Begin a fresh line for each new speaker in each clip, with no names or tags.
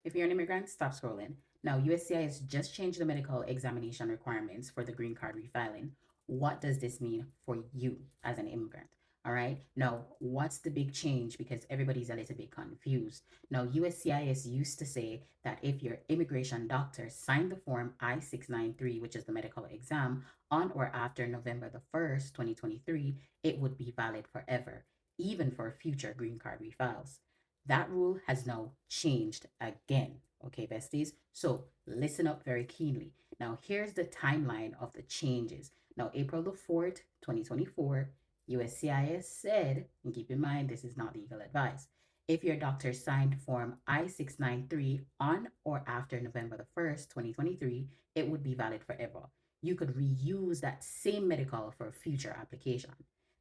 If you're an immigrant, stop scrolling. Now, USCIS just changed the medical examination requirements for the green card refiling. What does this mean for you as an immigrant? All right. Now, what's the big change? Because everybody's a little bit confused. Now, USCIS used to say that if your immigration doctor signed the form I-693, which is the medical exam, on or after November the 1st, 2023, it would be valid forever, even for future green card refiles. That rule has now changed again. Okay, besties? So listen up very keenly. Now, here's the timeline of the changes. Now, April the 4th, 2024, USCIS said, and keep in mind, this is not legal advice. If your doctor signed Form I-693 on or after November the 1st, 2023, it would be valid forever. You could reuse that same medical for a future application.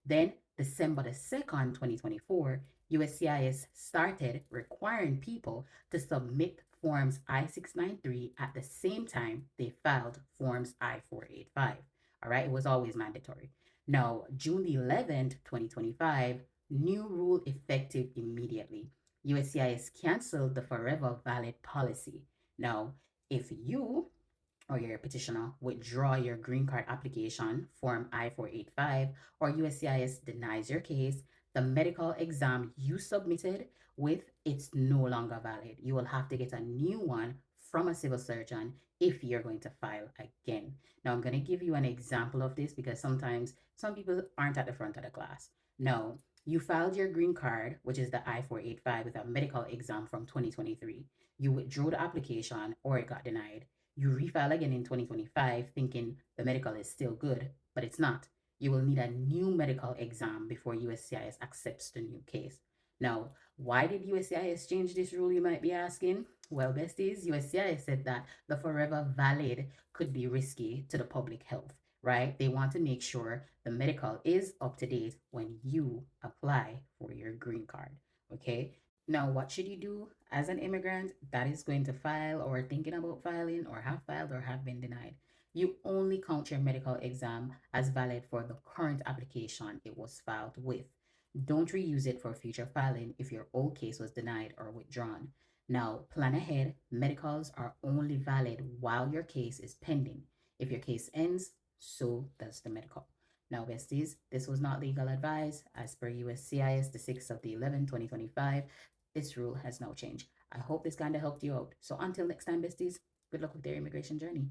Then, December the 2nd, 2024, USCIS started requiring people to submit Forms I-693 at the same time they filed Forms I-485. All right, it was always mandatory. Now, June the 11th, 2025, new rule effective immediately. USCIS canceled the forever valid policy. Now, if you or your petitioner withdraw your green card application, Form I-485, or USCIS denies your case, the medical exam you submitted with it's no longer valid. You will have to get a new one from a civil surgeon if you're going to file again. Now, I'm going to give you an example of this because sometimes some people aren't at the front of the class. Now, you filed your green card, which is the I-485, with a medical exam from 2023. You withdrew the application or it got denied. You refile again in 2025 thinking the medical is still good, but it's not. You will need a new medical exam before USCIS accepts the new case. Now, why did USCIS change this rule, you might be asking? Well, besties, USCIS said that the forever valid could be risky to the public health, right? They want to make sure the medical is up to date when you apply for your green card, okay? Now, what should you do as an immigrant that is going to file or thinking about filing or have filed or have been denied? You only count your medical exam as valid for the current application it was filed with. Don't reuse it for future filing if your old case was denied or withdrawn. Now, plan ahead. Medicals are only valid while your case is pending. If your case ends, so does the medical. Now, besties, this was not legal advice. As per USCIS, the 6th of the 11th, 2025, this rule has now changed. I hope this kind of helped you out. So until next time, besties, good luck with your immigration journey.